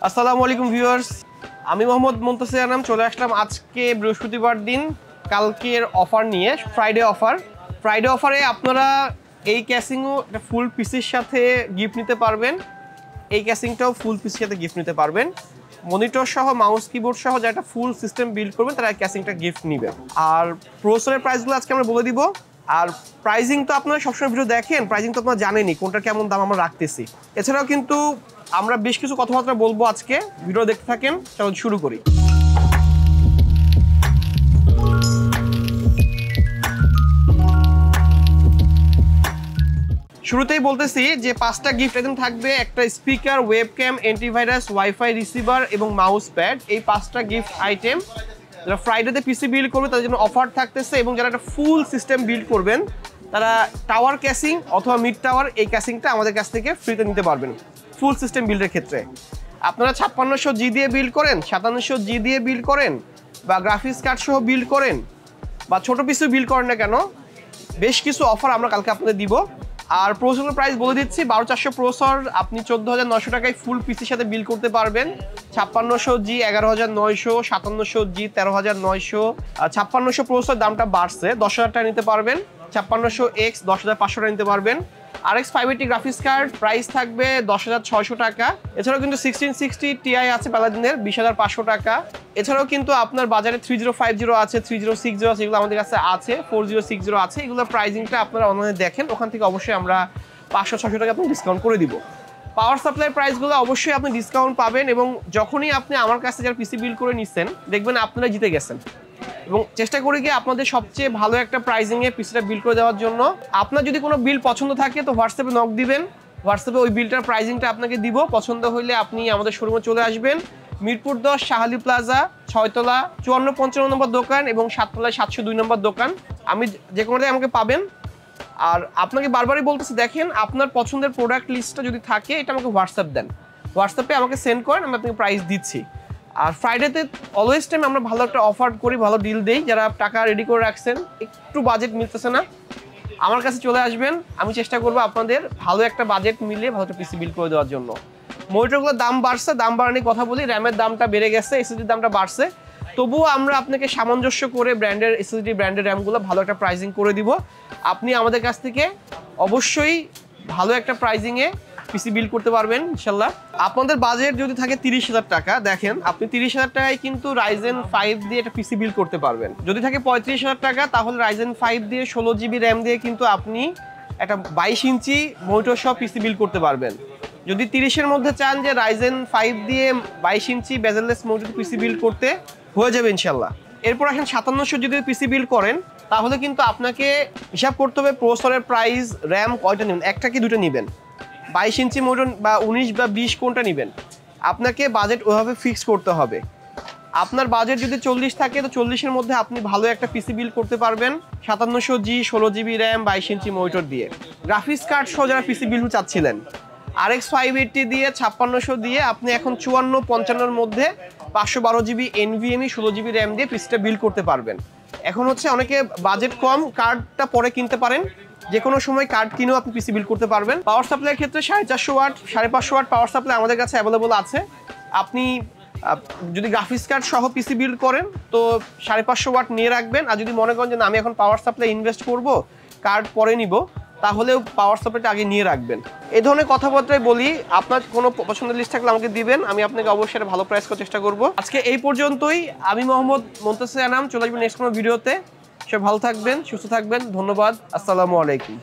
আসসালামু আলাইকুম ভিউয়ার্স, আমি মোহাম্মদ মুনতাসির আনাম চলে আসলাম আজকে বৃহস্পতিবার দিন কালকের অফার নিয়ে। ফ্রাইডে অফারে আপনারা এই ক্যাসিংও একটা ফুল পিসের সাথে গিফট নিতে পারবেন, এই ক্যাসিংটাও ফুল পিসের সাথে গিফট নিতে পারবেন। মনিটর সহ মাউস কিবোর্ড সহ যারা একটা ফুল সিস্টেম বিল্ড করবেন তারা ক্যাসিংটা গিফট নেবে। আর প্রসেসরের প্রাইসগুলো আজকে আমরা বলে দিব। আর প্রাইজিং তো আপনারা সবসময় ভিডিও দেখেন, প্রাইজিং তো আপনারা জানেনই কোনটা কেমন দাম আমরা রাখতেছি। এছাড়াও কিন্তু আমরা বেশ কিছু কথাবার্তা বলবো আজকে, ভিডিও দেখতে থাকেন। চলো শুরু করি। শুরুতেই বলতেছি যে 5টা গিফট আইটেম থাকবে, একটা speaker, webcam, antivirus, wifi receiver এবং মাউস প্যাড। এই 5টা গিফট আইটেম যারা ফ্রাইডেতে পিসি বিল্ড করবে তাদের জন্য অফার থাকতেছে, এবং যারা একটা ফুল সিস্টেম বিল্ড করবেন তারা টাওয়ার ক্যাসিং অথবা মিড টাওয়ার এই ক্যাসিংটা আমাদের কাছ থেকে ফ্রিতে নিতে পারবেন। ফুল সিস্টেম বিল্ডের ক্ষেত্রে আপনারা 5600G দিয়ে বিল্ড করেন, 5700G দিয়ে বিল্ড করেন, বা গ্রাফিক্স কার্ড সহ বিল্ড করেন, বা ছোট পিসিও বিল্ড করেন না কেন, বেশ কিছু অফার আমরা কালকে আপনাদের দিব। আর প্রসেসরের প্রাইস বলে দিচ্ছি, 12400 প্রসেসর আপনি 14900 টাকায় ফুল পিসির সাথে বিল্ড করতে পারবেন। 5600G 11900, 5700G 13900, 5600 প্রসেসর দামটা বাড়ছে, 10000 টাকা নিতে পারবেন। 5600X 10500 টাকা নিতে পারবেন। RX 580 গ্রাফিক্স কার্ড প্রাইস থাকবে 10600 টাকা। এছাড়াও কিন্তু 1660 Ti আছে প্যালাডিনের 20500 টাকা। এছাড়াও কিন্তু আপনার বাজারে 3050 আছে, 3060 আছে, এগুলো আমাদের কাছে আছে, 4060 আছে। এগুলোর প্রাইসিংটা আপনারা অনলাইনে দেখেন, ওখান থেকে অবশ্যই আমরা 500-600 টাকা আপনি ডিসকাউন্ট করে দিব। পাওয়ার সাপ্লাইয়ের প্রাইসগুলো অবশ্যই আপনি ডিসকাউন্ট পাবেন, এবং যখনই আপনি আমার কাছে যারা পিসি বিল্ড করে নিচ্ছেন দেখবেন আপনারা জিতে গেছেন। এবং চেষ্টা করি গিয়ে আপনাদের সবচেয়ে ভালো একটা প্রাইজিংয়ে পিসিটা বিল্ড করে দেওয়ার জন্য। আপনার যদি কোনো বিল পছন্দ থাকে তো হোয়াটসঅ্যাপে নক দিবেন, হোয়াটসঅ্যাপে ওই বিলটার প্রাইজিংটা আপনাকে দিব। পছন্দ হইলে আপনি আমাদের শোরুমে চলে আসবেন, মিরপুর 10 শাহালি প্লাজা 6 তলা 5455 নম্বর দোকান এবং 7 তলায় 702 নম্বর দোকান। আমি যে কোনোটাই আমাকে পাবেন। আর আপনাকে বারবারই বলতেছি, দেখেন আপনার পছন্দের প্রোডাক্ট লিস্টটা যদি থাকে এটা আমাকে হোয়াটসঅ্যাপ দেন, হোয়াটসঅ্যাপে আমাকে সেন্ড করেন, আমি আপনাকে প্রাইস দিচ্ছি। আর ফ্রাইডেতে অলওয়েজ টাইম আমরা ভালো একটা অফার করি, ভালো ডিল দেই। যারা টাকা রেডি করে রাখছেন, একটু বাজেট মিলতেছে না, আমার কাছে চলে আসবেন, আমি চেষ্টা করবো আপনাদের ভালো একটা বাজেট মিলিয়ে ভালো একটা পিসি বিল্ড করে দেওয়ার জন্য। মনিটরগুলোর দাম বাড়ছে, দাম বাড়ানি কথা বলি, র্যামের দামটা বেড়ে গেছে, এসএসডির দামটা বাড়ছে, তবুও আমরা আপনাকে সামঞ্জস্য করে ব্র্যান্ডের এসএসডি, ব্র্যান্ডের র্যামগুলো ভালো একটা প্রাইজিং করে দিব। আপনি আমাদের কাছ থেকে অবশ্যই ভালো একটা প্রাইজিংয়ে পিসি বিল্ড করতে পারবেন ইনশাল্লাহ। আপনাদের বাজেট যদি থাকে 30,000 টাকা, দেখেন আপনি 30,000 টাকায় কিন্তু Ryzen 5 দিয়ে একটা পিসি বিল্ড করতে পারবেন। যদি থাকে 35,000 টাকা, তাহলে Ryzen 5 দিয়ে 16GB র্যাম দিয়ে কিন্তু আপনি একটা 22 ইঞ্চি মনিটর সহ পিসি বিল্ড করতে পারবেন। যদি 30-এর মধ্যে চান যে Ryzen 5 দিয়ে 22 ইঞ্চি বেজেললেস মনিটর পিসি বিল্ড করতে, হয়ে যাবে ইনশাল্লাহ। এরপর আসেন 5700 যদি পিসি বিল্ড করেন, তাহলে কিন্তু আপনাকে হিসাব করতে হবে প্রসেসরের প্রাইস, র্যাম কয়টা নেবেন, একটা কি দুটো নেবেন, 22 ইঞ্চি মডেল বা 19 বা 20 কোনটা নেবেন, আপনাকে বাজেট ওইভাবে ফিক্স করতে হবে। আপনার বাজেট যদি 40 থাকে তো 40-এর মধ্যে আপনি ভালো একটা পিসি বিল্ড করতে পারবেন 5700G 16GB RAM 22 inch monitor দিয়ে। গ্রাফিক্স কার্ড সহ যারা পিসি বিল্ড চাচ্ছিলেন, RX 580 দিয়ে 5600 দিয়ে আপনি এখন 54-55-এর মধ্যে 512GB NVMe 16GB র্যাম দিয়ে পিসিটা বিল্ড করতে পারবেন। এখন হচ্ছে অনেকে বাজেট কম, কার্ডটা পরে কিনতে পারেন, যে কোনো সময় কার্ড কিনেও আপনি পিসি বিল্ড করতে পারবেন। পাওয়ার সাপ্লাইয়ের ক্ষেত্রে 450 ওয়াট 550 ওয়াট পাওয়ার সাপ্লাই আমাদের কাছে অ্যাভেলেবল আছে। আপনি যদি গ্রাফিক্স কার্ড সহ পিসি বিল্ড করেন তো 550 ওয়াট নিয়ে রাখবেন। আর যদি মনে করেন যে আমি এখন পাওয়ার সাপ্লাই ইনভেস্ট করব, কার্ড পরে নিব, তাহলেও পাওয়ার সাপ্লাইটা আগে নিয়ে রাখবেন। এই ধরনের কথাবার্তায় বলি, আপনার কোনো পছন্দের লিস্ট থাকলে আমাকে দিবেন, আমি আপনাকে অবশ্যই ভালো প্রাইস করার চেষ্টা করব। আজকে এই পর্যন্তই। আমি মোহাম্মদ মুনতাসির আনাম, চলে আসবেন নেক্সট কোনো ভিডিওতে। সব ভালো থাকবেন, সুস্থ থাকবেন, ধন্যবাদ, আসসালামু আলাইকুম।